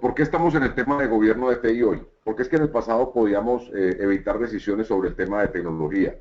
¿Por qué estamos en el tema de gobierno de TI hoy? Porque es que en el pasado podíamos evitar decisiones sobre el tema de tecnología.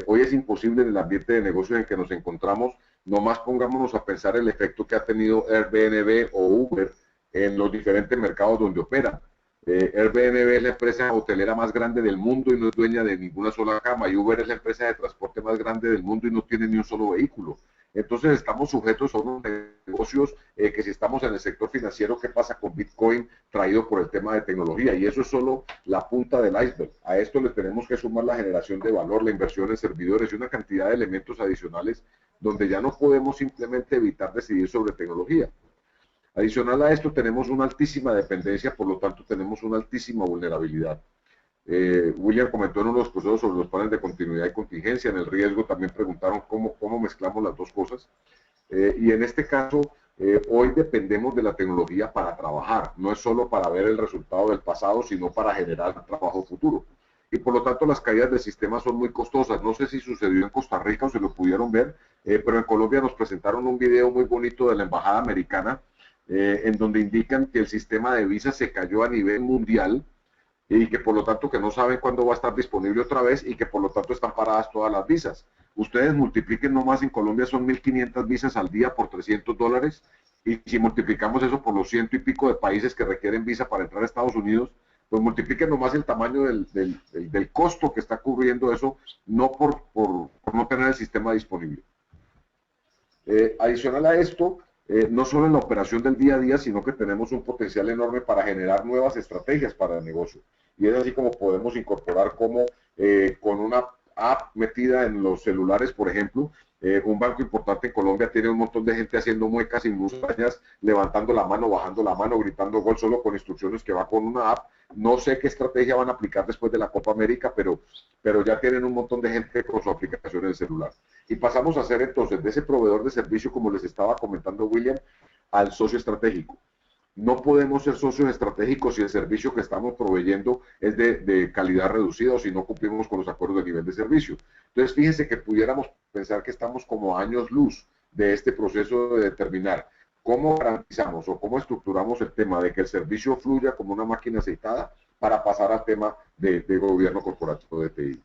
Hoy es imposible en el ambiente de negocios en que nos encontramos, nomás pongámonos a pensar el efecto que ha tenido Airbnb o Uber en los diferentes mercados donde opera. Airbnb es la empresa hotelera más grande del mundo y no es dueña de ninguna sola cama, y Uber es la empresa de transporte más grande del mundo y no tiene ni un solo vehículo. Entonces estamos sujetos a unos negocios que si estamos en el sector financiero, ¿qué pasa con Bitcoin traído por el tema de tecnología? Y eso es solo la punta del iceberg. A esto le tenemos que sumar la generación de valor, la inversión en servidores y una cantidad de elementos adicionales donde ya no podemos simplemente evitar decidir sobre tecnología. Adicional a esto, tenemos una altísima dependencia, por lo tanto, tenemos una altísima vulnerabilidad. William comentó en uno de los procesos sobre los planes de continuidad y contingencia. En el riesgo también preguntaron cómo mezclamos las dos cosas. Y en este caso, hoy dependemos de la tecnología para trabajar. No es solo para ver el resultado del pasado, sino para generar trabajo futuro. Y por lo tanto, las caídas del sistema son muy costosas. No sé si sucedió en Costa Rica o se lo pudieron ver, pero en Colombia nos presentaron un video muy bonito de la Embajada Americana, en donde indican que el sistema de visas se cayó a nivel mundial y que por lo tanto que no saben cuándo va a estar disponible otra vez y que por lo tanto están paradas todas las visas. Ustedes multipliquen nomás en Colombia son 1.500 visas al día por $300 y si multiplicamos eso por los ciento y pico de países que requieren visa para entrar a Estados Unidos, pues multipliquen nomás el tamaño del costo que está cubriendo eso, no por no tener el sistema disponible. Adicional a esto, no solo en la operación del día a día, sino que tenemos un potencial enorme para generar nuevas estrategias para el negocio. Y es así como podemos incorporar como con una app metida en los celulares, por ejemplo, un banco importante en Colombia tiene un montón de gente haciendo muecas y musañas, levantando la mano, bajando la mano, gritando gol solo con instrucciones que va con una app. No sé qué estrategia van a aplicar después de la Copa América, pero ya tienen un montón de gente con su aplicación en el celular. Y pasamos a ser entonces de ese proveedor de servicio, como les estaba comentando William, al socio estratégico. No podemos ser socios estratégicos si el servicio que estamos proveyendo es de calidad reducida o si no cumplimos con los acuerdos de nivel de servicio. Entonces, fíjense que pudiéramos pensar que estamos como años luz de este proceso de determinar cómo garantizamos o cómo estructuramos el tema de que el servicio fluya como una máquina aceitada para pasar al tema de gobierno corporativo de TI.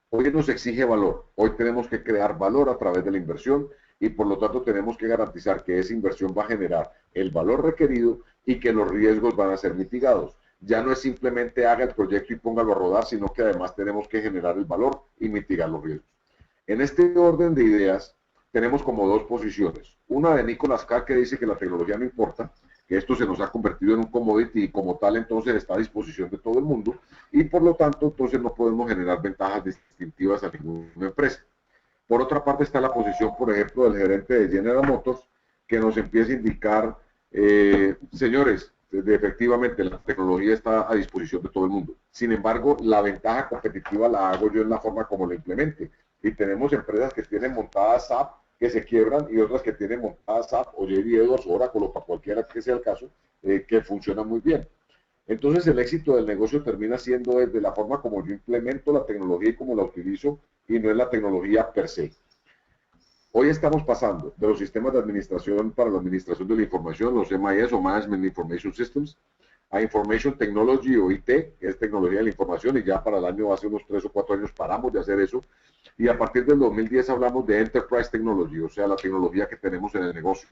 Hoy nos exige valor, hoy tenemos que crear valor a través de la inversión y por lo tanto tenemos que garantizar que esa inversión va a generar el valor requerido y que los riesgos van a ser mitigados. Ya no es simplemente haga el proyecto y póngalo a rodar, sino que además tenemos que generar el valor y mitigar los riesgos. En este orden de ideas tenemos como dos posiciones. Una de Nicolas Carr, que dice que la tecnología no importa, que esto se nos ha convertido en un commodity y como tal entonces está a disposición de todo el mundo y por lo tanto entonces no podemos generar ventajas distintivas a ninguna empresa. Por otra parte está la posición, por ejemplo, del gerente de General Motors, que nos empieza a indicar, señores, efectivamente la tecnología está a disposición de todo el mundo. Sin embargo, la ventaja competitiva la hago yo en la forma como la implemente. Y tenemos empresas que tienen montadas SAP que se quiebran y otras que tienen montadas SAP o JD Edwards, Oracle o para cualquiera que sea el caso, que funcionan muy bien. Entonces el éxito del negocio termina siendo desde la forma como yo implemento la tecnología y cómo la utilizo y no es la tecnología per se. Hoy estamos pasando de los sistemas de administración para la administración de la información, los MIS o Management Information Systems, a Information Technology o IT, que es tecnología de la información, y ya para el año, hace unos 3 o 4 años paramos de hacer eso, y a partir del 2010 hablamos de Enterprise Technology, o sea, la tecnología que tenemos en el negocio.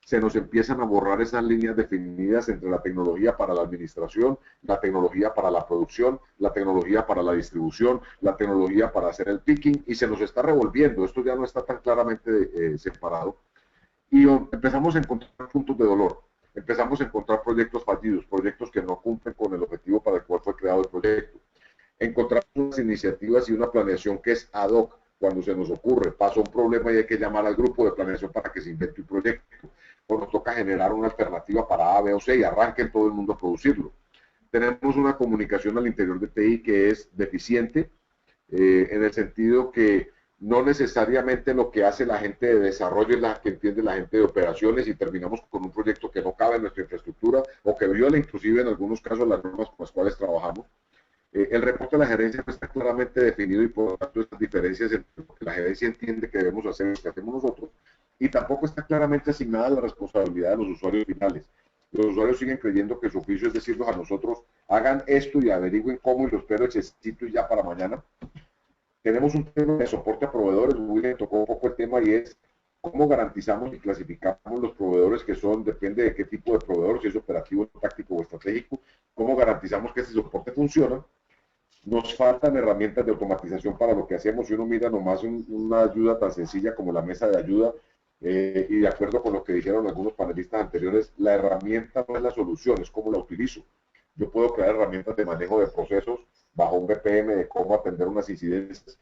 Se nos empiezan a borrar esas líneas definidas entre la tecnología para la administración, la tecnología para la producción, la tecnología para la distribución, la tecnología para hacer el picking, y se nos está revolviendo. Esto ya no está tan claramente separado. Y empezamos a encontrar puntos de dolor. Empezamos a encontrar proyectos fallidos, proyectos que no cumplen con el objetivo para el cual fue creado el proyecto. Encontramos unas iniciativas y una planeación que es ad hoc cuando se nos ocurre. Pasó un problema y hay que llamar al grupo de planeación para que se invente un proyecto. O nos toca generar una alternativa para A, B o C y arranquen todo el mundo a producirlo. Tenemos una comunicación al interior de TI que es deficiente, en el sentido que no necesariamente lo que hace la gente de desarrollo es la que entiende la gente de operaciones y terminamos con un proyecto que no cabe en nuestra infraestructura o que viola inclusive en algunos casos las normas con las cuales trabajamos. El reporte de la gerencia no está claramente definido y por lo tanto estas diferencias entre lo que la gerencia entiende que debemos hacer y lo que hacemos nosotros, y tampoco está claramente asignada la responsabilidad de los usuarios finales. Los usuarios siguen creyendo que su oficio es decirnos a nosotros, hagan esto y averigüen cómo y los espero hechecito y ya para mañana. Tenemos un tema de soporte a proveedores, William tocó un poco el tema y es cómo garantizamos y clasificamos los proveedores que son, depende de qué tipo de proveedor, si es operativo, táctico o estratégico, cómo garantizamos que ese soporte funciona. Nos faltan herramientas de automatización para lo que hacemos. Si uno mira nomás una ayuda tan sencilla como la mesa de ayuda, y de acuerdo con lo que dijeron algunos panelistas anteriores, la herramienta no es la solución, es cómo la utilizo. Yo puedo crear herramientas de manejo de procesos bajo un BPM de cómo atender unas incidencias,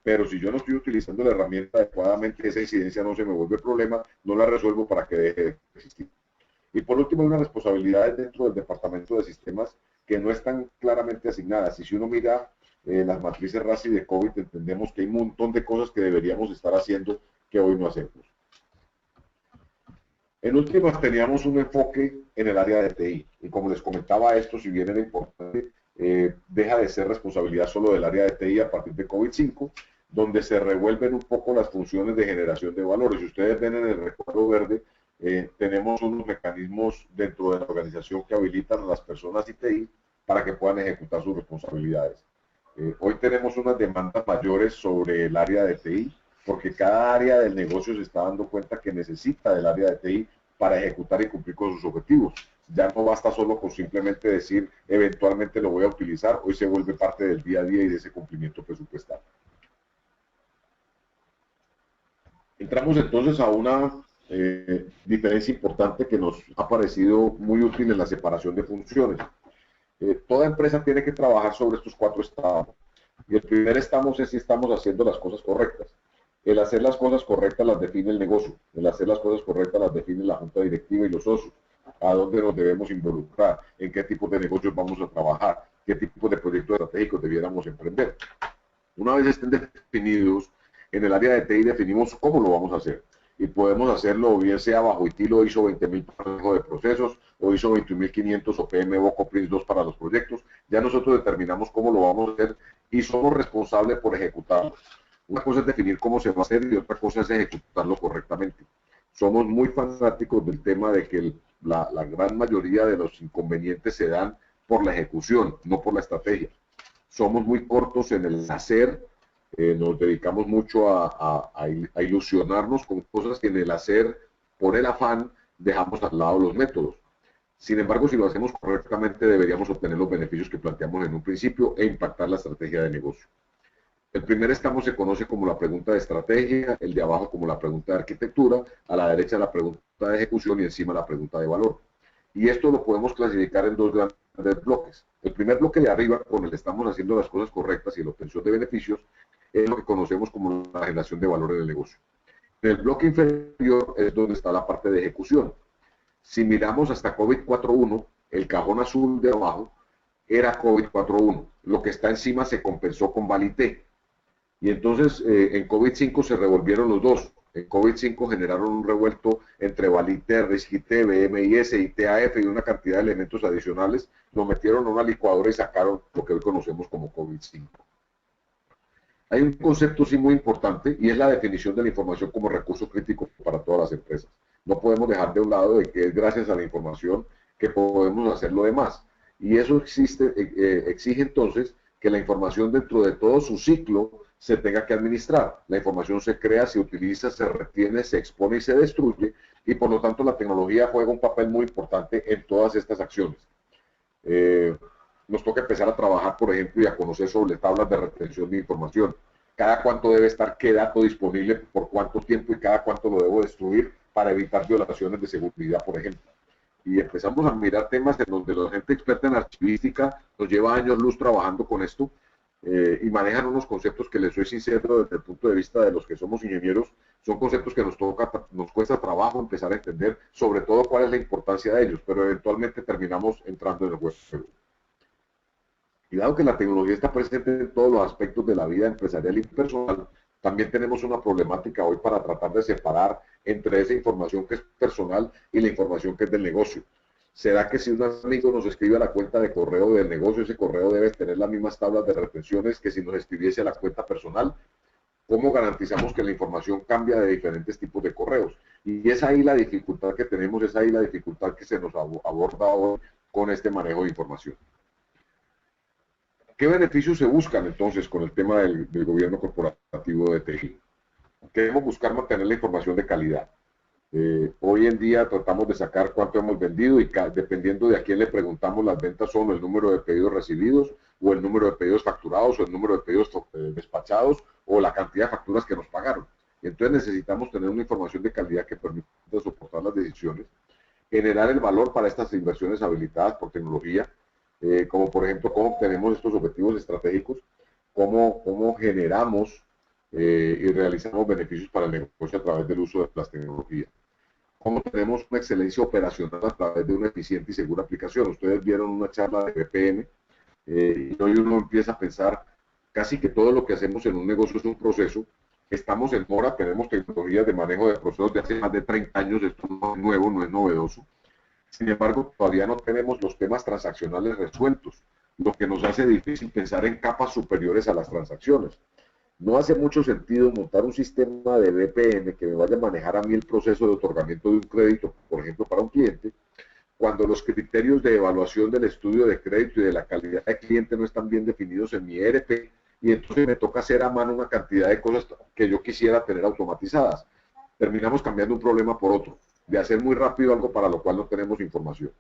pero si yo no estoy utilizando la herramienta adecuadamente, esa incidencia no se me vuelve problema, no la resuelvo para que deje de existir. Y por último, hay unas responsabilidades dentro del departamento de sistemas que no están claramente asignadas. Y si uno mira las matrices RACI de COVID, entendemos que hay un montón de cosas que deberíamos estar haciendo que hoy no hacemos. En últimas, teníamos un enfoque en el área de TI. Y como les comentaba esto, si bien era importante, deja de ser responsabilidad solo del área de TI a partir de COVID-5, donde se revuelven un poco las funciones de generación de valores. Si ustedes ven en el recuadro verde, tenemos unos mecanismos dentro de la organización que habilitan a las personas ITI para que puedan ejecutar sus responsabilidades. Hoy tenemos unas demandas mayores sobre el área de TI, porque cada área del negocio se está dando cuenta que necesita del área de TI para ejecutar y cumplir con sus objetivos. Ya no basta solo con simplemente decir, eventualmente lo voy a utilizar, hoy se vuelve parte del día a día y de ese cumplimiento presupuestal. Entramos entonces a una diferencia importante que nos ha parecido muy útil en la separación de funciones. Toda empresa tiene que trabajar sobre estos 4 estados. Y el primer estamos es si estamos haciendo las cosas correctas. El hacer las cosas correctas las define el negocio. El hacer las cosas correctas las define la junta directiva y los socios. A dónde nos debemos involucrar, en qué tipo de negocios vamos a trabajar, qué tipo de proyectos estratégicos debiéramos emprender. Una vez estén definidos, en el área de TI definimos cómo lo vamos a hacer. Y podemos hacerlo bien sea bajo estilo ISO 20000 para manejo de procesos o ISO 21500 o PMBOK Prince 2 para los proyectos. Ya nosotros determinamos cómo lo vamos a hacer y somos responsables por ejecutarlo. Una cosa es definir cómo se va a hacer y otra cosa es ejecutarlo correctamente. Somos muy fanáticos del tema de que la gran mayoría de los inconvenientes se dan por la ejecución, no por la estrategia. Somos muy cortos en el hacer, nos dedicamos mucho a ilusionarnos con cosas que en el hacer, por el afán, dejamos al lado los métodos. Sin embargo, si lo hacemos correctamente, deberíamos obtener los beneficios que planteamos en un principio e impactar la estrategia de negocio. El primer estamos se conoce como la pregunta de estrategia, el de abajo como la pregunta de arquitectura, a la derecha la pregunta de ejecución y encima la pregunta de valor. Y esto lo podemos clasificar en 2 grandes bloques. El primer bloque de arriba, con el estamos haciendo las cosas correctas y la obtención de beneficios, es lo que conocemos como la generación de valor en el negocio. En el bloque inferior es donde está la parte de ejecución. Si miramos hasta COVID 4.1, el cajón azul de abajo era COVID 4.1. Lo que está encima se compensó conAlité. Y entonces en COVID-5 se revolvieron los dos. En COVID-5 generaron un revuelto entreAlité, Risquité, BMIS, ITAF y una cantidad de elementos adicionales. Lo metieron a una licuadora y sacaron lo que hoy conocemos como COVID-5. Hay un concepto sí muy importante y es la definición de la información como recurso crítico para todas las empresas. No podemos dejar de un lado de que es gracias a la información que podemos hacer lo demás. Y eso exige entonces que la información dentro de todo su ciclo se tenga que administrar. La información se crea, se utiliza, se retiene, se expone y se destruye, y por lo tanto la tecnología juega un papel muy importante en todas estas acciones. Nos toca empezar a trabajar, por ejemplo, y a conocer sobre tablas de retención de información. Cada cuánto debe estar qué dato disponible, por cuánto tiempo y cada cuánto lo debo destruir para evitar violaciones de seguridad, por ejemplo. Y empezamos a mirar temas en donde la gente experta en archivística nos lleva años luz trabajando con esto, y manejan unos conceptos que les soy sincero desde el punto de vista de los que somos ingenieros, son conceptos que nos cuesta trabajo empezar a entender, sobre todo cuál es la importancia de ellos, pero eventualmente terminamos entrando en el juego. Y dado que la tecnología está presente en todos los aspectos de la vida empresarial y personal, también tenemos una problemática hoy para tratar de separar entre esa información que es personal y la información que es del negocio. ¿Será que si un amigo nos escribe a la cuenta de correo del negocio, ese correo debe tener las mismas tablas de retenciones que si nos escribiese a la cuenta personal? ¿Cómo garantizamos que la información cambia de diferentes tipos de correos? Y es ahí la dificultad que tenemos, es ahí la dificultad que se nos aborda hoy con este manejo de información. ¿Qué beneficios se buscan entonces con el tema del gobierno corporativo de TI? Queremos buscar mantener la información de calidad. Hoy en día tratamos de sacar cuánto hemos vendido y dependiendo de a quién le preguntamos, las ventas son el número de pedidos recibidos o el número de pedidos facturados o el número de pedidos despachados o la cantidad de facturas que nos pagaron. Entonces necesitamos tener una información de calidad que permita soportar las decisiones, generar el valor para estas inversiones habilitadas por tecnología, como por ejemplo cómo obtenemos estos objetivos estratégicos, cómo generamos y realizamos beneficios para el negocio a través del uso de las tecnologías. Cómo tenemos una excelencia operacional a través de una eficiente y segura aplicación. Ustedes vieron una charla de BPM y hoy uno empieza a pensar casi que todo lo que hacemos en un negocio es un proceso. Estamos en mora, tenemos tecnologías de manejo de procesos de hace más de 30 años, esto no es nuevo, no es novedoso. Sin embargo, todavía no tenemos los temas transaccionales resueltos, lo que nos hace difícil pensar en capas superiores a las transacciones. No hace mucho sentido montar un sistema de BPM que me vaya a manejar a mí el proceso de otorgamiento de un crédito, por ejemplo, para un cliente, cuando los criterios de evaluación del estudio de crédito y de la calidad del cliente no están bien definidos en mi ERP, y entonces me toca hacer a mano una cantidad de cosas que yo quisiera tener automatizadas. Terminamos cambiando un problema por otro, de hacer muy rápido algo para lo cual no tenemos información.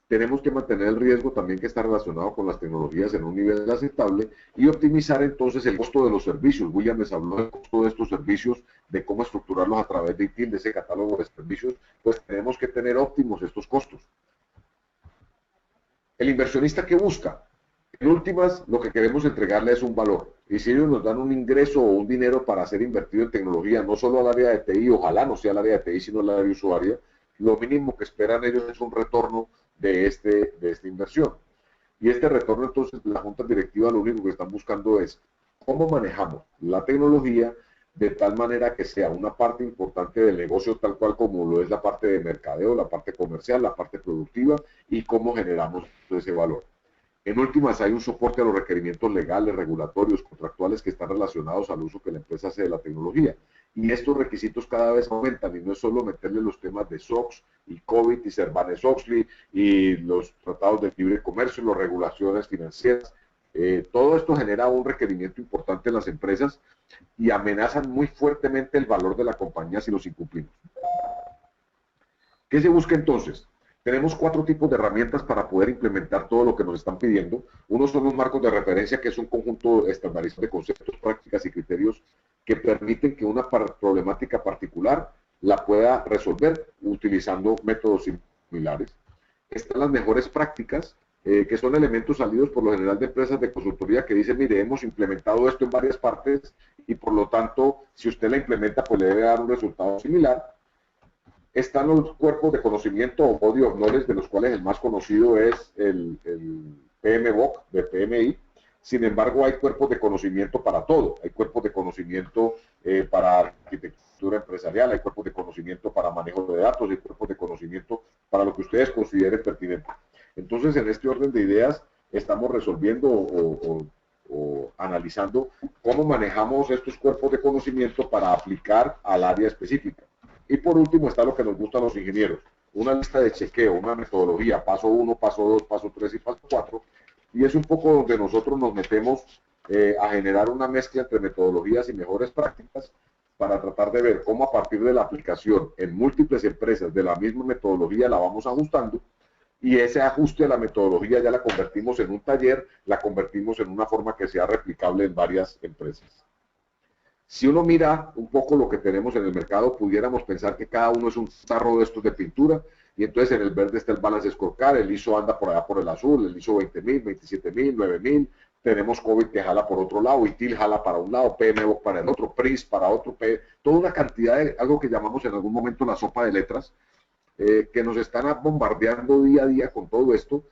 Tenemos que mantener el riesgo también que está relacionado con las tecnologías en un nivel aceptable y optimizar entonces el costo de los servicios. William les habló del costo de estos servicios, de cómo estructurarlos a través de ITIL, de ese catálogo de servicios, pues tenemos que tener óptimos estos costos. El inversionista que busca, en últimas, lo que queremos entregarle es un valor. Y si ellos nos dan un ingreso o un dinero para ser invertido en tecnología, no solo al área de TI, ojalá no sea al área de TI, sino al área de usuaria, lo mínimo que esperan ellos es un retorno de esta inversión. Y este retorno, entonces, la junta directiva lo único que están buscando es cómo manejamos la tecnología de tal manera que sea una parte importante del negocio, tal cual como lo es la parte de mercadeo, la parte comercial, la parte productiva, y cómo generamos ese valor. En últimas, hay un soporte a los requerimientos legales, regulatorios, contractuales que están relacionados al uso que la empresa hace de la tecnología. Y estos requisitos cada vez aumentan y no es solo meterle los temas de SOX y COVID y Sarbanes-Oxley y los tratados de libre comercio, las regulaciones financieras. Todo esto genera un requerimiento importante en las empresas y amenazan muy fuertemente el valor de la compañía si los incumplimos. ¿Qué se busca entonces? Tenemos 4 tipos de herramientas para poder implementar todo lo que nos están pidiendo. Uno son los marcos de referencia, que es un conjunto estandarizado de conceptos, prácticas y criterios que permiten que una problemática particular la pueda resolver utilizando métodos similares. Están las mejores prácticas, que son elementos salidos por lo general de empresas de consultoría que dicen, mire, hemos implementado esto en varias partes y por lo tanto, si usted la implementa, pues le debe dar un resultado similar. Están los cuerpos de conocimiento o body of knowledge, de los cuales el más conocido es el PMBOK de PMI. Sin embargo, hay cuerpos de conocimiento para todo. Hay cuerpos de conocimiento para arquitectura empresarial, hay cuerpos de conocimiento para manejo de datos, hay cuerpos de conocimiento para lo que ustedes consideren pertinente. Entonces, en este orden de ideas, estamos resolviendo o analizando cómo manejamos estos cuerpos de conocimiento para aplicar al área específica. Y por último está lo que nos gusta a los ingenieros, una lista de chequeo, una metodología, paso 1, paso 2, paso 3 y paso 4, y es un poco donde nosotros nos metemos a generar una mezcla entre metodologías y mejores prácticas para tratar de ver cómo a partir de la aplicación en múltiples empresas de la misma metodología la vamos ajustando, y ese ajuste a la metodología ya la convertimos en un taller, la convertimos en una forma que sea replicable en varias empresas. Si uno mira un poco lo que tenemos en el mercado, pudiéramos pensar que cada uno es un tarro de estos de pintura, y entonces en el verde está el balance scorecard, el ISO anda por allá por el azul, el ISO 20.000, 27.000, 9.000, tenemos COVID que jala por otro lado, ITIL jala para un lado, PMBOK para el otro, PRIS para otro, toda una cantidad de algo que llamamos en algún momento la sopa de letras, que nos están bombardeando día a día con todo esto.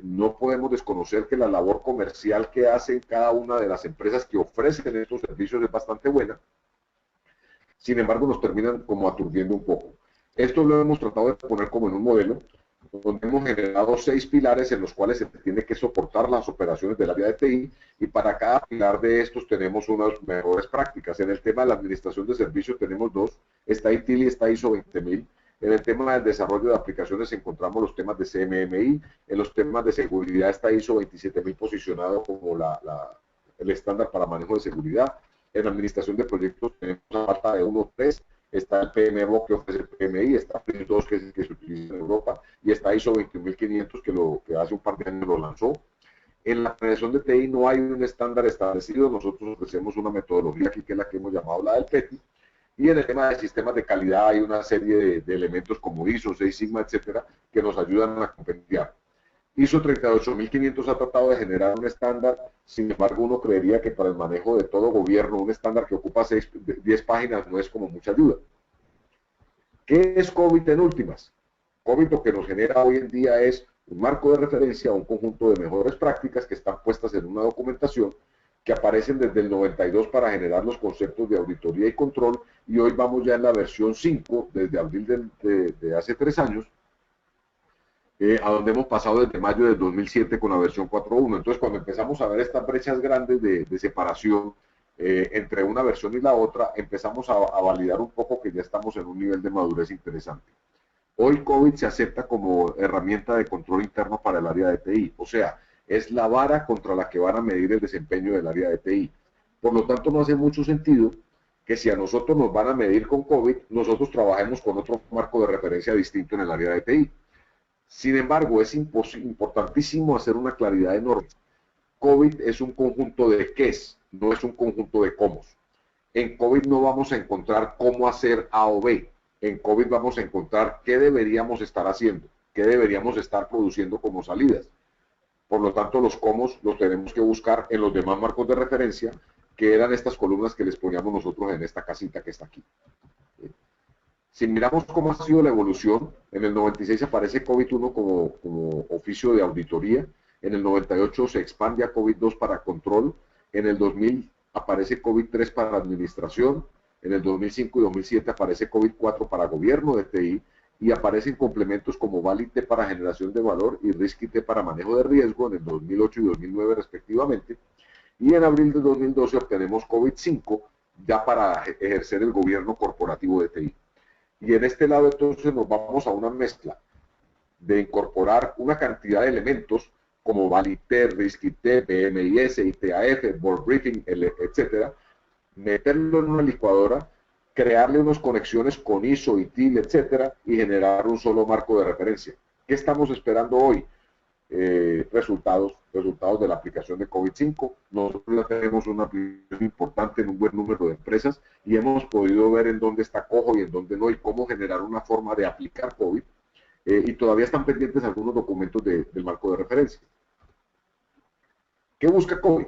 No podemos desconocer que la labor comercial que hacen cada una de las empresas que ofrecen estos servicios es bastante buena. Sin embargo, nos terminan como aturdiendo un poco. Esto lo hemos tratado de poner como en un modelo donde hemos generado 6 pilares en los cuales se tiene que soportar las operaciones del área de TI, y para cada pilar de estos tenemos unas mejores prácticas. En el tema de la administración de servicios tenemos dos, está ITIL y está ISO 20000. En el tema del desarrollo de aplicaciones encontramos los temas de CMMI, en los temas de seguridad está ISO 27000 posicionado como el estándar para manejo de seguridad. En la administración de proyectos tenemos una falta de 1.3, está el PMBOK que ofrece el PMI, está PRINCE 2 que se utiliza en Europa, y está ISO 21500 que hace un par de años lo lanzó. En la planeación de TI no hay un estándar establecido, nosotros ofrecemos una metodología aquí que es la que hemos llamado la del PETI, y en el tema de sistemas de calidad hay una serie de elementos como ISO, 6 Sigma, etcétera, que nos ayudan a compendiar. ISO 38500 ha tratado de generar un estándar, sin embargo uno creería que para el manejo de todo gobierno un estándar que ocupa 10 páginas no es como mucha ayuda. ¿Qué es COVID en últimas? COVID lo que nos genera hoy en día es un marco de referencia, un conjunto de mejores prácticas que están puestas en una documentación que aparecen desde el 92 para generar los conceptos de auditoría y control, y hoy vamos ya en la versión 5 desde abril de hace 3 años, a donde hemos pasado desde mayo del 2007 con la versión 4.1. Entonces, cuando empezamos a ver estas brechas grandes de separación entre una versión y la otra, empezamos a validar un poco que ya estamos en un nivel de madurez interesante. Hoy COVID se acepta como herramienta de control interno para el área de TI, o sea, es la vara contra la que van a medir el desempeño del área de TI. Por lo tanto, no hace mucho sentido que si a nosotros nos van a medir con COVID, nosotros trabajemos con otro marco de referencia distinto en el área de TI. Sin embargo, es importantísimo hacer una claridad enorme. COVID es un conjunto de qués, no es un conjunto de cómo. En COVID no vamos a encontrar cómo hacer A o B. En COVID vamos a encontrar qué deberíamos estar haciendo, qué deberíamos estar produciendo como salidas. Por lo tanto, los cómo los tenemos que buscar en los demás marcos de referencia, que eran estas columnas que les poníamos nosotros en esta casita que está aquí. Si miramos cómo ha sido la evolución, en el 96 aparece COVID-1 como oficio de auditoría, en el 98 se expande a COVID-2 para control, en el 2000 aparece COVID-3 para administración, en el 2005 y 2007 aparece COVID-4 para gobierno de TI, y aparecen complementos como Valid-T para generación de valor y Risk-IT para manejo de riesgo en el 2008 y 2009 respectivamente, y en abril de 2012 obtenemos COVID-5 ya para ejercer el gobierno corporativo de TI. Y en este lado entonces nos vamos a una mezcla de incorporar una cantidad de elementos como Valid-T, Risk-IT, PMIS, ITAF, Board Briefing, etcétera, meterlo en una licuadora, crearle unas conexiones con ISO, ITIL, etcétera, y generar un solo marco de referencia. ¿Qué estamos esperando hoy? Resultados de la aplicación de COVID-5. Nosotros ya tenemos una aplicación importante en un buen número de empresas y hemos podido ver en dónde está cojo y en dónde no, y cómo generar una forma de aplicar COVID, y todavía están pendientes algunos documentos del marco de referencia. ¿Qué busca COVID?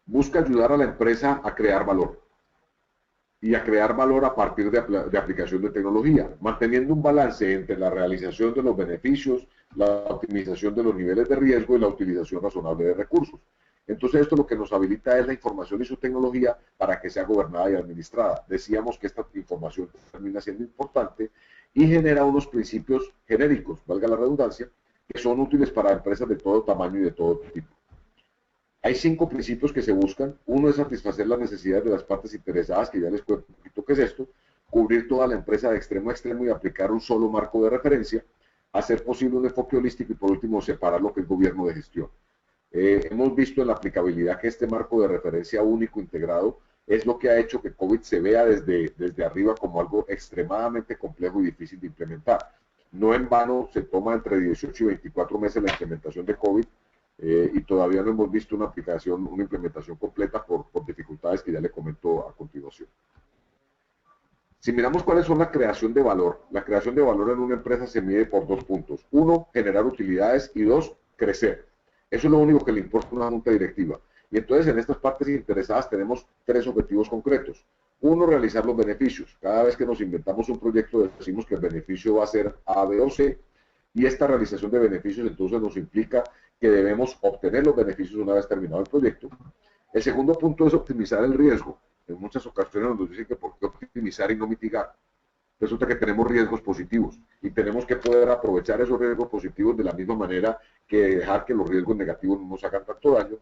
Busca ayudar a la empresa a crear valor, y a crear valor a partir de aplicación de tecnología, manteniendo un balance entre la realización de los beneficios, la optimización de los niveles de riesgo y la utilización razonable de recursos. Entonces esto lo que nos habilita es la información y su tecnología para que sea gobernada y administrada. Decíamos que esta información termina siendo importante y genera unos principios genéricos, valga la redundancia, que son útiles para empresas de todo tamaño y de todo tipo. Hay 5 principios que se buscan. Uno es satisfacer las necesidades de las partes interesadas, que ya les cuento un poquito qué es esto, cubrir toda la empresa de extremo a extremo y aplicar un solo marco de referencia, hacer posible un enfoque holístico y por último separar lo que es gobierno de gestión. Hemos visto en la aplicabilidad que este marco de referencia único integrado es lo que ha hecho que COVID se vea desde arriba como algo extremadamente complejo y difícil de implementar. No en vano se toma entre 18 y 24 meses la implementación de COVID, y todavía no hemos visto una aplicación, una implementación completa por dificultades que ya le comento a continuación. Si miramos cuáles son la creación de valor en una empresa se mide por 2 puntos. 1, generar utilidades, y 2, crecer. Eso es lo único que le importa a una junta directiva. Y entonces en estas partes interesadas tenemos 3 objetivos concretos. 1, realizar los beneficios. Cada vez que nos inventamos un proyecto decimos que el beneficio va a ser A, B o C, y esta realización de beneficios entonces nos implica que debemos obtener los beneficios una vez terminado el proyecto. El segundo punto es optimizar el riesgo. En muchas ocasiones nos dicen que por qué optimizar y no mitigar. resulta que tenemos riesgos positivos y tenemos que poder aprovechar esos riesgos positivos de la misma manera que dejar que los riesgos negativos no nos hagan tanto daño.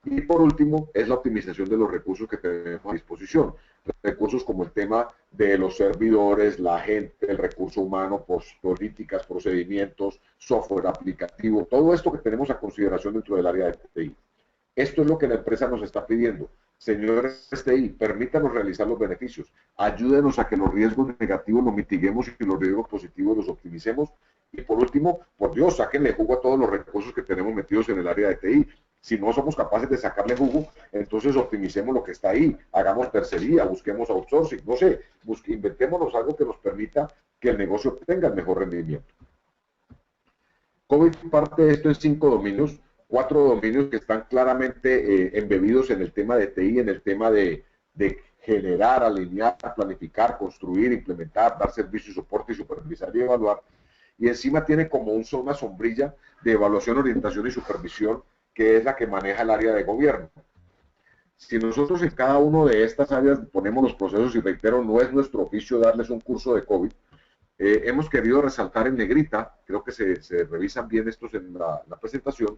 Y por último, es la optimización de los recursos que tenemos a disposición. Recursos como el tema de los servidores, la gente, el recurso humano, políticas, procedimientos, software aplicativo, todo esto que tenemos a consideración dentro del área de TI. Esto es lo que la empresa nos está pidiendo. Señores TI, permítanos realizar los beneficios. Ayúdenos a que los riesgos negativos los mitiguemos y los riesgos positivos los optimicemos. Y por último, por Dios, sáquenle jugo a todos los recursos que tenemos metidos en el área de TI. Si no somos capaces de sacarle jugo, entonces optimicemos lo que está ahí, hagamos tercería, busquemos outsourcing, no sé, inventémonos algo que nos permita que el negocio tenga el mejor rendimiento. COVID parte de esto en 5 dominios, 4 dominios que están claramente embebidos en el tema de TI, en el tema de generar, alinear, planificar, construir, implementar, dar servicio, soporte y supervisar y evaluar. Y encima tiene como una sombrilla de evaluación, orientación y supervisión, que es la que maneja el área de gobierno. Si nosotros en cada una de estas áreas ponemos los procesos, y reitero, no es nuestro oficio darles un curso de COVID, hemos querido resaltar en negrita, creo que se revisan bien estos en la presentación,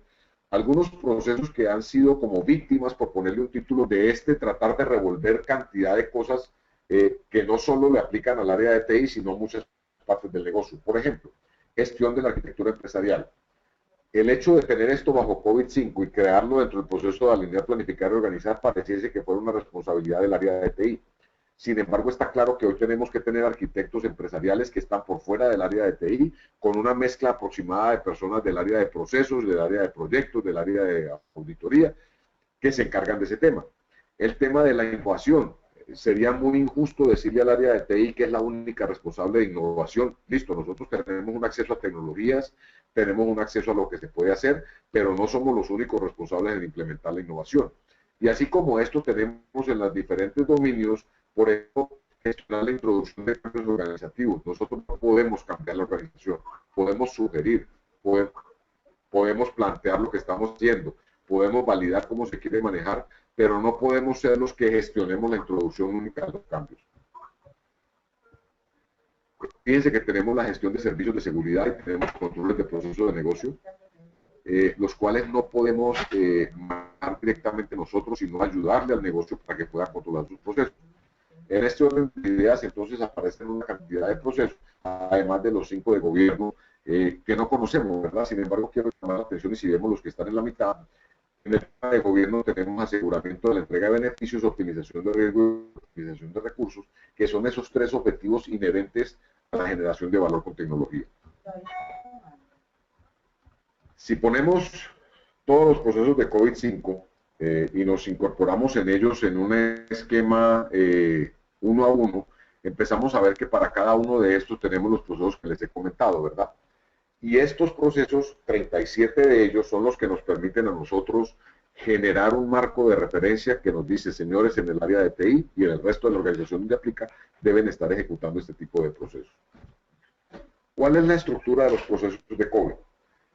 algunos procesos que han sido como víctimas, por ponerle un título, de tratar de revolver cantidad de cosas que no solo le aplican al área de TI, sino muchas partes del negocio. Por ejemplo, gestión de la arquitectura empresarial. El hecho de tener esto bajo COVID-5 y crearlo dentro del proceso de alinear, planificar y organizar pareciese que fuera una responsabilidad del área de TI. Sin embargo, está claro que hoy tenemos que tener arquitectos empresariales que están por fuera del área de TI, con una mezcla aproximada de personas del área de procesos, del área de proyectos, del área de auditoría, que se encargan de ese tema. El tema de la innovación. Sería muy injusto decirle al área de TI que es la única responsable de innovación. Listo, nosotros tenemos un acceso a tecnologías, tenemos un acceso a lo que se puede hacer, pero no somos los únicos responsables de implementar la innovación. Y así como esto tenemos en los diferentes dominios, por ejemplo, gestionar la introducción de cambios organizativos. Nosotros no podemos cambiar la organización, podemos sugerir, podemos plantear lo que estamos haciendo, podemos validar cómo se quiere manejar, pero no podemos ser los que gestionemos la introducción única de los cambios. Fíjense que tenemos la gestión de servicios de seguridad y tenemos controles de procesos de negocio, los cuales no podemos manejar directamente nosotros, sino ayudarle al negocio para que pueda controlar sus procesos. En este orden de ideas, entonces, aparecen una cantidad de procesos, además de los 5 de gobierno, que no conocemos, ¿verdad? Sin embargo, quiero llamar la atención, y si vemos los que están en la mitad, en el tema de gobierno tenemos aseguramiento de la entrega de beneficios, optimización de riesgo y optimización de recursos, que son esos 3 objetivos inherentes a la generación de valor con tecnología. Si ponemos todos los procesos de COVID-5 y nos incorporamos en ellos en un esquema uno a uno, empezamos a ver que para cada uno de estos tenemos los procesos que les he comentado, ¿verdad? Y estos procesos, 37 de ellos, son los que nos permiten a nosotros generar un marco de referencia que nos dice, señores, en el área de TI y en el resto de la organización donde aplica, deben estar ejecutando este tipo de procesos. ¿Cuál es la estructura de los procesos de COVID?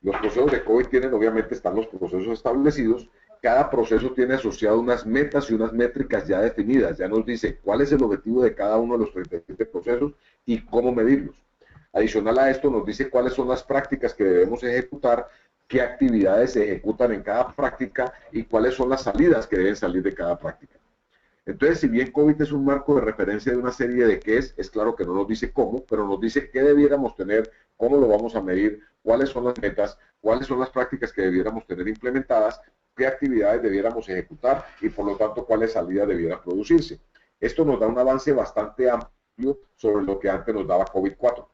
Los procesos de COVID tienen, obviamente, están los procesos establecidos. Cada proceso tiene asociado unas metas y unas métricas ya definidas. Ya nos dice cuál es el objetivo de cada uno de los 37 procesos y cómo medirlos. Adicional a esto, nos dice cuáles son las prácticas que debemos ejecutar, qué actividades se ejecutan en cada práctica y cuáles son las salidas que deben salir de cada práctica. Entonces, si bien COVID es un marco de referencia de una serie de qué es claro que no nos dice cómo, pero nos dice qué debiéramos tener, cómo lo vamos a medir, cuáles son las metas, cuáles son las prácticas que debiéramos tener implementadas, qué actividades debiéramos ejecutar y, por lo tanto, cuáles salidas debieran producirse. Esto nos da un avance bastante amplio sobre lo que antes nos daba COVID-4.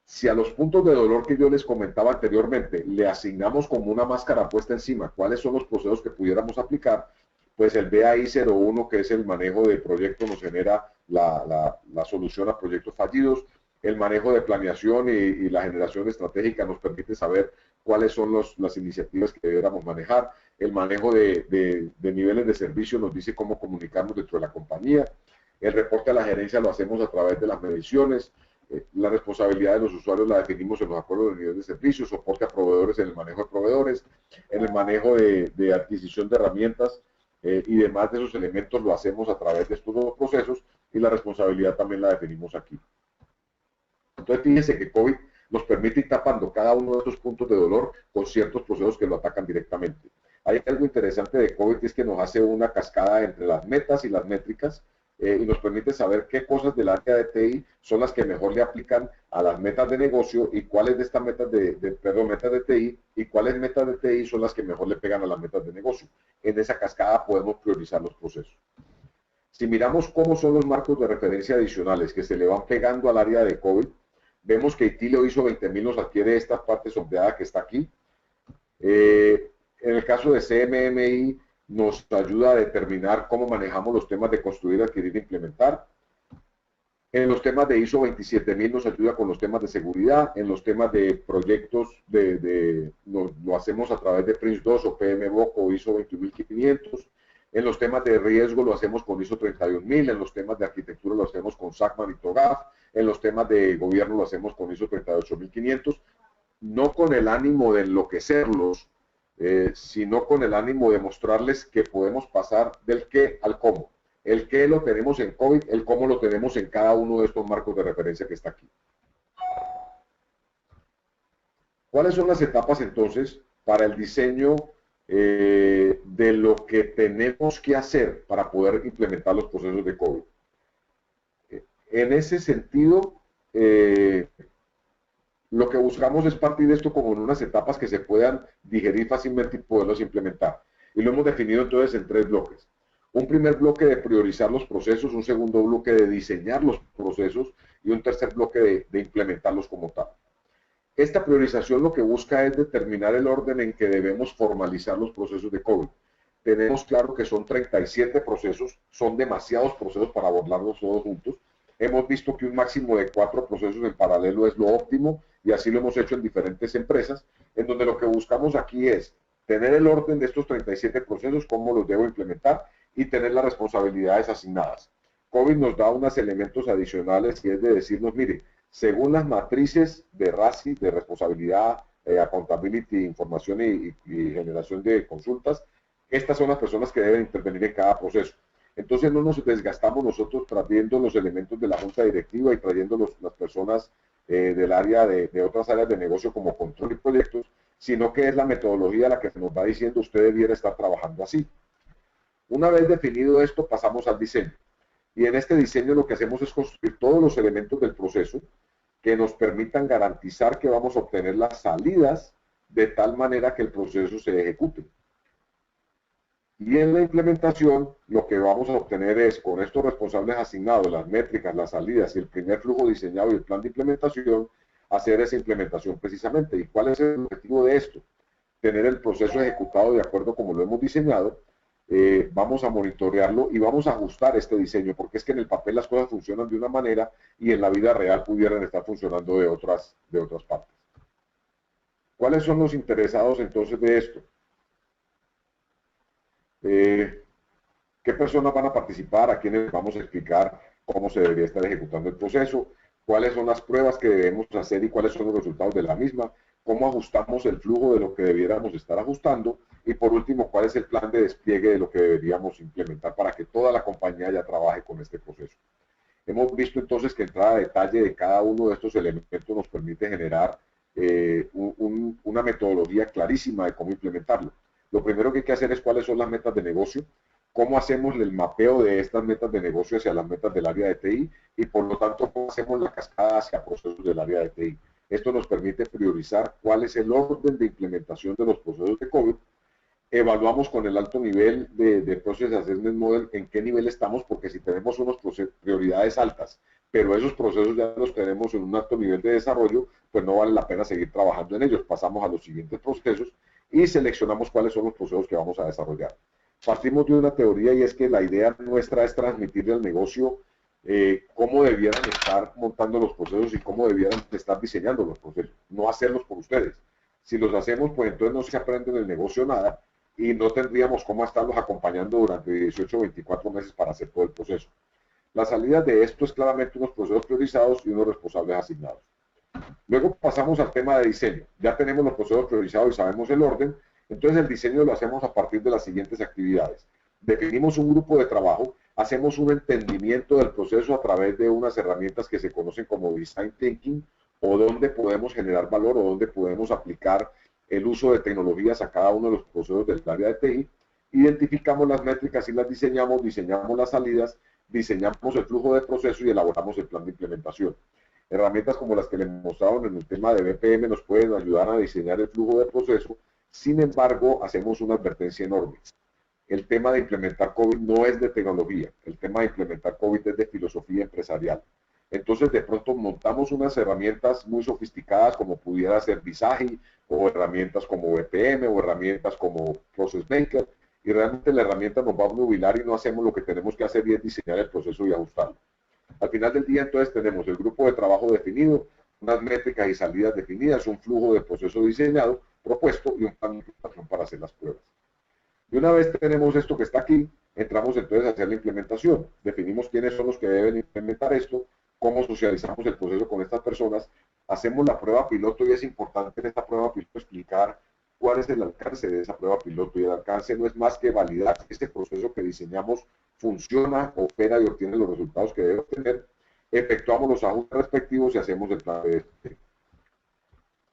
Si a los puntos de dolor que yo les comentaba anteriormente le asignamos como una máscara puesta encima cuáles son los procesos que pudiéramos aplicar, pues el BAI 01, que es el manejo de proyectos, nos genera la solución a proyectos fallidos. El manejo de planeación y la generación estratégica nos permite saber cuáles son las iniciativas que deberíamos manejar. El manejo de niveles de servicio nos dice cómo comunicarnos dentro de la compañía. El reporte a la gerencia lo hacemos a través de las mediciones. La responsabilidad de los usuarios la definimos en los acuerdos de nivel de servicio, soporte a proveedores en el manejo de proveedores, en el manejo de adquisición de herramientas y demás de esos elementos lo hacemos a través de estos dos procesos y la responsabilidad también la definimos aquí. Entonces fíjense que COVID nos permite ir tapando cada uno de estos puntos de dolor con ciertos procesos que lo atacan directamente. Hay algo interesante de COVID y es que nos hace una cascada entre las metas y las métricas y nos permite saber qué cosas del área de TI son las que mejor le aplican a las metas de negocio y cuáles de estas metas metas de TI y cuáles metas de TI son las que mejor le pegan a las metas de negocio. En esa cascada podemos priorizar los procesos. Si miramos cómo son los marcos de referencia adicionales que se le van pegando al área de COVID, vemos que ITILE ISO 20000 nos adquiere esta parte sombreada que está aquí. En el caso de CMMI, nos ayuda a determinar cómo manejamos los temas de construir, adquirir e implementar. En los temas de ISO 27000 nos ayuda con los temas de seguridad. En los temas de proyectos, lo hacemos a través de PRINCE2 o PMBOK o ISO 21500. En los temas de riesgo lo hacemos con ISO 31000, en los temas de arquitectura lo hacemos con SACMAN y TOGAF, en los temas de gobierno lo hacemos con ISO 38500, no con el ánimo de enloquecerlos, sino con el ánimo de mostrarles que podemos pasar del qué al cómo. El qué lo tenemos en COVID, el cómo lo tenemos en cada uno de estos marcos de referencia que está aquí. ¿Cuáles son las etapas entonces para el diseño de lo que tenemos que hacer para poder implementar los procesos de COVID? En ese sentido, lo que buscamos es partir de esto como en unas etapas que se puedan digerir fácilmente y poderlos implementar. Y lo hemos definido entonces en 3 bloques. Un primer bloque de priorizar los procesos, un segundo bloque de diseñar los procesos y un tercer bloque de implementarlos como tal. Esta priorización lo que busca es determinar el orden en que debemos formalizar los procesos de COVID. Tenemos claro que son 37 procesos, son demasiados procesos para abordarlos todos juntos. Hemos visto que un máximo de 4 procesos en paralelo es lo óptimo y así lo hemos hecho en diferentes empresas, en donde lo que buscamos aquí es tener el orden de estos 37 procesos, cómo los debo implementar y tener las responsabilidades asignadas. COVID nos da unos elementos adicionales y es de decirnos, mire, según las matrices de RACI, de responsabilidad, accountability, información y generación de consultas, estas son las personas que deben intervenir en cada proceso. Entonces no nos desgastamos nosotros trayendo los elementos de la junta directiva y trayendo las personas del área de otras áreas de negocio como control y proyectos, sino que es la metodología la que nos va diciendo usted debiera estar trabajando así. Una vez definido esto, pasamos al diseño. Y en este diseño lo que hacemos es construir todos los elementos del proceso que nos permitan garantizar que vamos a obtener las salidas de tal manera que el proceso se ejecute. Y en la implementación, lo que vamos a obtener es, con estos responsables asignados, las métricas, las salidas y el primer flujo diseñado y el plan de implementación, hacer esa implementación precisamente. ¿Y cuál es el objetivo de esto? Tener el proceso ejecutado de acuerdo como lo hemos diseñado. Vamos a monitorearlo y vamos a ajustar este diseño, porque es que en el papel las cosas funcionan de una manera y en la vida real pudieran estar funcionando de otras partes. ¿Cuáles son los interesados entonces de esto? ¿Qué personas van a participar? ¿A quiénes vamos a explicar cómo se debería estar ejecutando el proceso? ¿Cuáles son las pruebas que debemos hacer y cuáles son los resultados de la misma? ¿Cómo ajustamos el flujo de lo que debiéramos estar ajustando? Y por último, ¿cuál es el plan de despliegue de lo que deberíamos implementar para que toda la compañía ya trabaje con este proceso? Hemos visto entonces que entrar a detalle de cada uno de estos elementos nos permite generar una metodología clarísima de cómo implementarlo. Lo primero que hay que hacer es cuáles son las metas de negocio, cómo hacemos el mapeo de estas metas de negocio hacia las metas del área de TI y por lo tanto cómo hacemos la cascada hacia procesos del área de TI. Esto nos permite priorizar cuál es el orden de implementación de los procesos de COVID. Evaluamos con el alto nivel de Process Assessment Model en qué nivel estamos, porque si tenemos unas prioridades altas, pero esos procesos ya los tenemos en un alto nivel de desarrollo, pues no vale la pena seguir trabajando en ellos. Pasamos a los siguientes procesos y seleccionamos cuáles son los procesos que vamos a desarrollar. Partimos de una teoría y es que la idea nuestra es transmitirle al negocio cómo debieran estar montando los procesos y cómo debieran estar diseñando los procesos, no hacerlos por ustedes. Si los hacemos, pues entonces no se aprende en el negocio nada y no tendríamos cómo estarlos acompañando durante 18 o 24 meses para hacer todo el proceso. La salida de esto es claramente unos procesos priorizados y unos responsables asignados. Luego pasamos al tema de diseño. Ya tenemos los procesos priorizados y sabemos el orden, entonces el diseño lo hacemos a partir de las siguientes actividades. Definimos un grupo de trabajo. hacemos un entendimiento del proceso a través de unas herramientas que se conocen como Design Thinking, o donde podemos generar valor o donde podemos aplicar el uso de tecnologías a cada uno de los procesos del área de TI. Identificamos las métricas y las diseñamos, diseñamos las salidas, diseñamos el flujo de proceso y elaboramos el plan de implementación. Herramientas como las que les mostraron en el tema de BPM nos pueden ayudar a diseñar el flujo de proceso. Sin embargo, hacemos una advertencia enorme. El tema de implementar COVID no es de tecnología, el tema de implementar COVID es de filosofía empresarial. Entonces, de pronto montamos unas herramientas muy sofisticadas como pudiera ser Visagi, o herramientas como BPM, o herramientas como Process Maker, y realmente la herramienta nos va a modular y no hacemos lo que tenemos que hacer, y es diseñar el proceso y ajustarlo. Al final del día, entonces, tenemos el grupo de trabajo definido, unas métricas y salidas definidas, un flujo de proceso diseñado, propuesto, y un plan de implementación para hacer las pruebas. Y una vez tenemos esto que está aquí, entramos entonces a hacer la implementación. Definimos quiénes son los que deben implementar esto, cómo socializamos el proceso con estas personas, hacemos la prueba piloto, y es importante en esta prueba piloto explicar cuál es el alcance de esa prueba piloto, y el alcance no es más que validar que este proceso que diseñamos funciona, opera y obtiene los resultados que debe obtener. Efectuamos los ajustes respectivos y hacemos el plan de despliegue.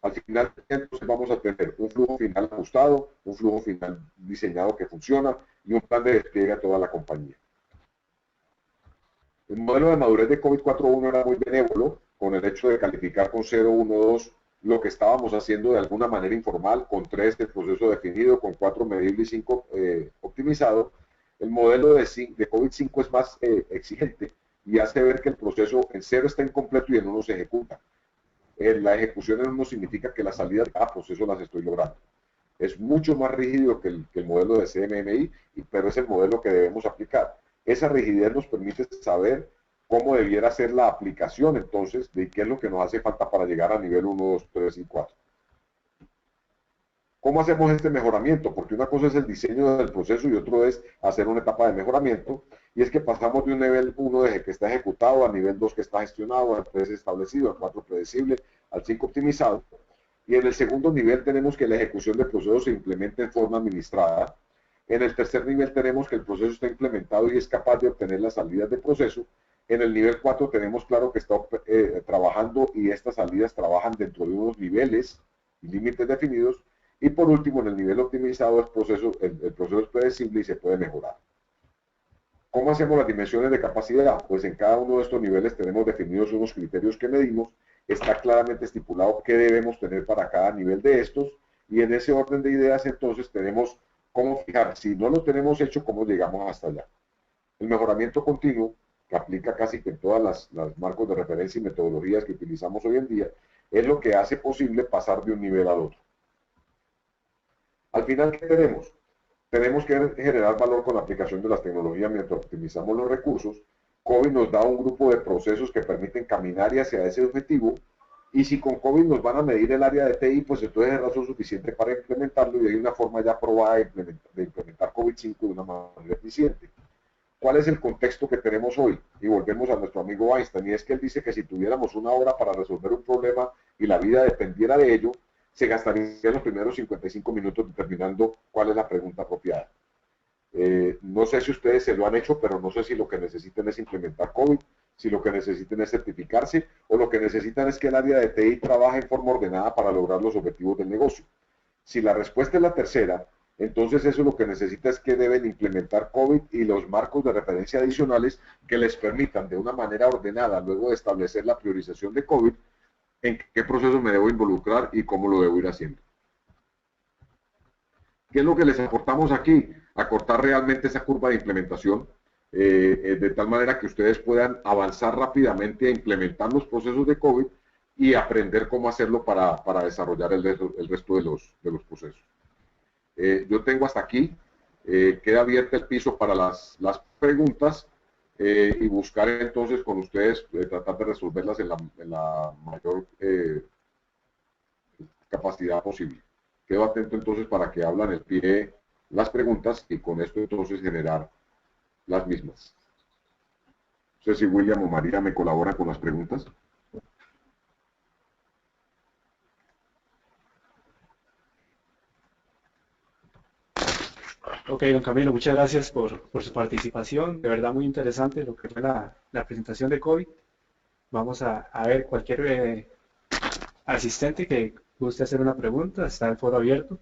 Al final, entonces, vamos a tener un flujo final ajustado, un flujo final diseñado que funciona y un plan de despliegue a toda la compañía. El modelo de madurez de COVID 4.1 era muy benévolo, con el hecho de calificar con 0, 1, 2 lo que estábamos haciendo de alguna manera informal, con 3 el proceso definido, con 4 medible y 5 optimizado. El modelo de COVID 5 es más exigente y hace ver que el proceso en 0 está incompleto y en 1 se ejecuta. La ejecución en 1 significa que las salidas de cada proceso las estoy logrando. Es mucho más rígido que el modelo de CMMI, pero es el modelo que debemos aplicar. Esa rigidez nos permite saber cómo debiera ser la aplicación, entonces, de qué es lo que nos hace falta para llegar a nivel 1, 2, 3 y 4. ¿Cómo hacemos este mejoramiento? Porque una cosa es el diseño del proceso y otro es hacer una etapa de mejoramiento, y es que pasamos de un nivel 1 que está ejecutado, a nivel 2 que está gestionado, al 3 establecido, al 4 predecible, al 5 optimizado, y en el segundo nivel tenemos que la ejecución del proceso se implemente en forma administrada. En el tercer nivel tenemos que el proceso está implementado y es capaz de obtener las salidas del proceso. En el nivel 4 tenemos claro que está trabajando y estas salidas trabajan dentro de unos niveles y límites definidos. Y por último, en el nivel optimizado, el proceso es predecible y se puede mejorar. ¿Cómo hacemos las dimensiones de capacidad? Pues en cada uno de estos niveles tenemos definidos unos criterios que medimos, está claramente estipulado qué debemos tener para cada nivel de estos, y en ese orden de ideas entonces tenemos cómo fijar, si no lo tenemos hecho, cómo llegamos hasta allá. El mejoramiento continuo, que aplica casi que en todas las marcos de referencia y metodologías que utilizamos hoy en día, es lo que hace posible pasar de un nivel al otro. Al final, ¿qué tenemos? Tenemos que generar valor con la aplicación de las tecnologías mientras optimizamos los recursos. COVID nos da un grupo de procesos que permiten caminar hacia ese objetivo, y si con COVID nos van a medir el área de TI, pues entonces es razón suficiente para implementarlo, y hay una forma ya probada de implementar COVID-5 de una manera eficiente. ¿Cuál es el contexto que tenemos hoy? Y volvemos a nuestro amigo Einstein, y es que él dice que si tuviéramos una hora para resolver un problema y la vida dependiera de ello, se gastaría los primeros 55 minutos determinando cuál es la pregunta apropiada. No sé si ustedes se lo han hecho, pero no sé si lo que necesitan es implementar COVID, si lo que necesitan es certificarse, o lo que necesitan es que el área de TI trabaje en forma ordenada para lograr los objetivos del negocio. Si la respuesta es la tercera, entonces eso lo que necesita es que deben implementar COVID y los marcos de referencia adicionales que les permitan de una manera ordenada, luego de establecer la priorización de COVID, en qué proceso me debo involucrar y cómo lo debo ir haciendo. ¿Qué es lo que les aportamos aquí? Acortar realmente esa curva de implementación, de tal manera que ustedes puedan avanzar rápidamente a implementar los procesos de COVID y aprender cómo hacerlo para desarrollar el resto de los procesos. Yo tengo hasta aquí, queda abierto el piso para las preguntas, y buscar entonces con ustedes, tratar de resolverlas en la mayor capacidad posible. Quedo atento entonces para que hablan el pie las preguntas y con esto entonces generar las mismas. No sé si William o María me colaboran con las preguntas. Ok, don Camilo, muchas gracias por su participación. De verdad muy interesante lo que fue la presentación de COVID. Vamos a ver cualquier asistente que guste hacer una pregunta. Está el foro abierto.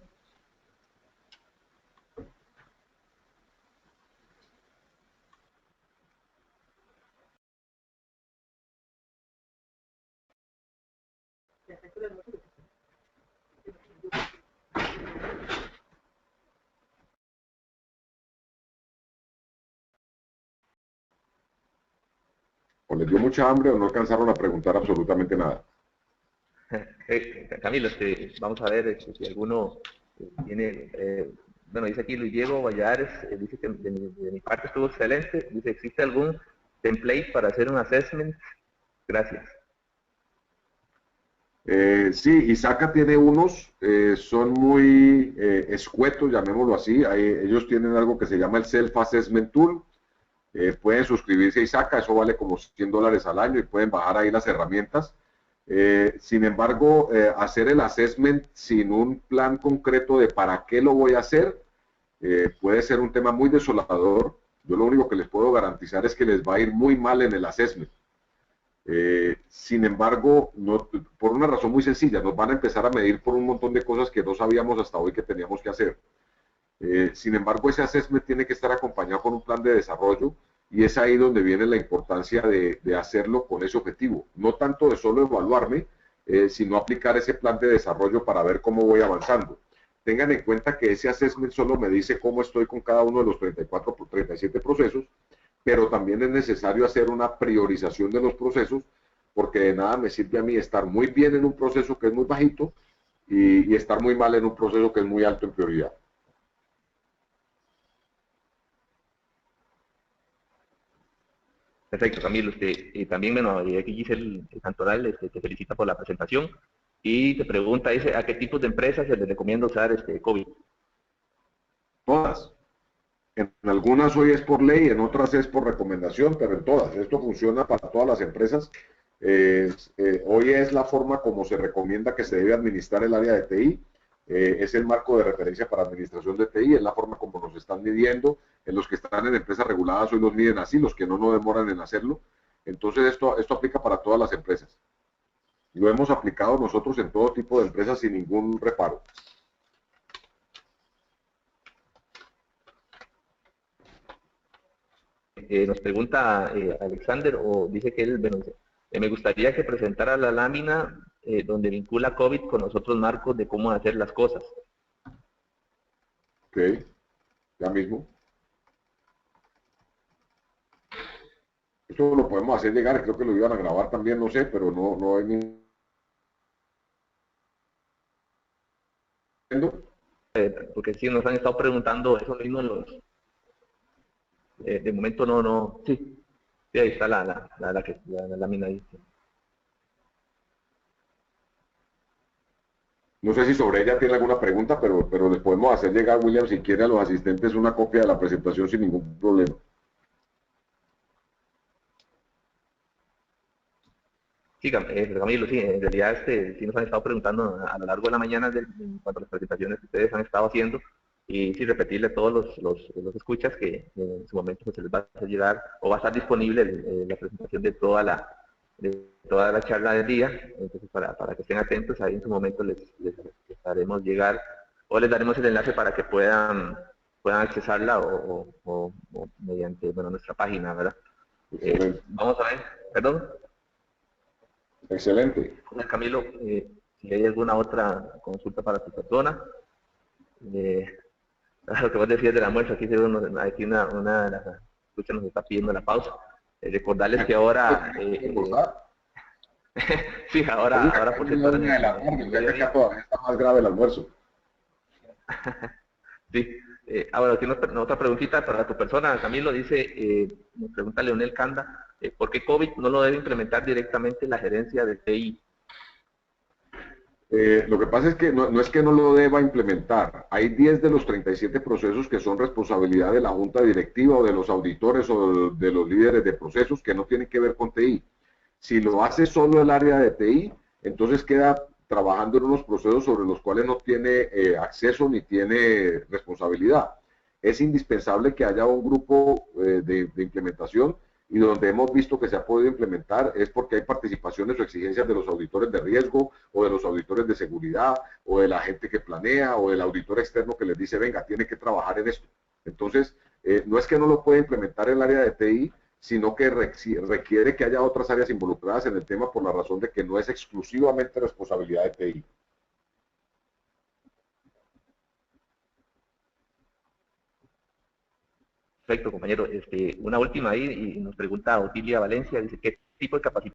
O les dio mucha hambre o no alcanzaron a preguntar absolutamente nada. Camilo, vamos a ver si alguno tiene, bueno, dice aquí Luis Diego Valladares, dice que de mi parte estuvo excelente, dice, ¿existe algún template para hacer un assessment? Gracias. Sí, Isaca tiene unos, son muy escuetos, llamémoslo así. Ellos tienen algo que se llama el Self Assessment Tool. Pueden suscribirse a Isaca, eso vale como $100 al año y pueden bajar ahí las herramientas. Sin embargo, hacer el assessment sin un plan concreto de para qué lo voy a hacer puede ser un tema muy desolador. Yo lo único que les puedo garantizar es que les va a ir muy mal en el assessment. Sin embargo, no, por una razón muy sencilla, nos van a empezar a medir por un montón de cosas que no sabíamos hasta hoy que teníamos que hacer. Sin embargo, ese assessment tiene que estar acompañado con un plan de desarrollo y es ahí donde viene la importancia de hacerlo con ese objetivo. No tanto de solo evaluarme, sino aplicar ese plan de desarrollo para ver cómo voy avanzando. Tengan en cuenta que ese assessment solo me dice cómo estoy con cada uno de los 34 por 37 procesos, pero también es necesario hacer una priorización de los procesos, porque de nada me sirve a mí estar muy bien en un proceso que es muy bajito y estar muy mal en un proceso que es muy alto en prioridad. Perfecto, Camilo. Y también, bueno, y aquí Giselle Santoral te felicita por la presentación y te pregunta, dice, ¿a qué tipos de empresas se les recomienda usar COVID? Todas. En algunas hoy es por ley, en otras es por recomendación, pero en todas. Esto funciona para todas las empresas. Hoy es la forma como se recomienda que se debe administrar el área de TI. Es el marco de referencia para administración de TI, es la forma como nos están midiendo. En los que están en empresas reguladas hoy los miden así, los que no, no demoran en hacerlo. Entonces esto aplica para todas las empresas. Lo hemos aplicado nosotros en todo tipo de empresas sin ningún reparo. Nos pregunta Alexander, o dice que él, bueno, dice, me gustaría que presentara la lámina donde vincula COVID con los otros marcos de cómo hacer las cosas. Ok, ya mismo. Esto lo podemos hacer llegar, creo que lo iban a grabar también, no sé, pero no hay ningún... Porque sí, nos han estado preguntando eso mismo de momento sí, sí, ahí está la lámina ahí. Sí. No sé si sobre ella tiene alguna pregunta, pero les podemos hacer llegar, William, si quiere a los asistentes una copia de la presentación sin ningún problema. Sí, Camilo, sí, en realidad sí nos han estado preguntando a lo largo de la mañana en cuanto a las presentaciones que ustedes han estado haciendo y sí repetirle a todos los escuchas que en su momento pues, se les va a hacer llegar o va a estar disponible la presentación de toda la charla del día, entonces para que estén atentos, ahí en su momento les haremos llegar o les daremos el enlace para que puedan accesarla o mediante bueno, nuestra página, ¿verdad? Excelente. Vamos a ver, perdón. Excelente. Hola Camilo, si hay alguna otra consulta para tu persona, eh, lo que vos decías del almuerzo, aquí una de las escuchas nos está pidiendo la pausa. Recordarles que ahora, sí, Eso que ahora acá por es cierto, la ahora una de la en tarde, el o sea que acá mediodía, todavía está más grave el almuerzo. sí. Ahora, aquí otra preguntita para tu persona, Camilo, dice, nos pregunta Leonel Canda, ¿por qué COVID no lo debe implementar directamente la gerencia de TI? Lo que pasa es que no es que no lo deba implementar. Hay 10 de los 37 procesos que son responsabilidad de la junta directiva o de los auditores o de los líderes de procesos que no tienen que ver con TI. Si lo hace solo el área de TI, entonces queda trabajando en unos procesos sobre los cuales no tiene acceso ni tiene responsabilidad. es indispensable que haya un grupo de implementación, y donde hemos visto que se ha podido implementar es porque hay participaciones o exigencias de los auditores de riesgo o de los auditores de seguridad o de la gente que planea o del auditor externo que les dice, venga, tiene que trabajar en esto. Entonces, no es que no lo pueda implementar el área de TI, sino que requiere que haya otras áreas involucradas en el tema por la razón de que no es exclusivamente responsabilidad de TI. Perfecto, compañero. Una última ahí, y nos pregunta Otilia Valencia, dice, ¿qué tipo de capacitación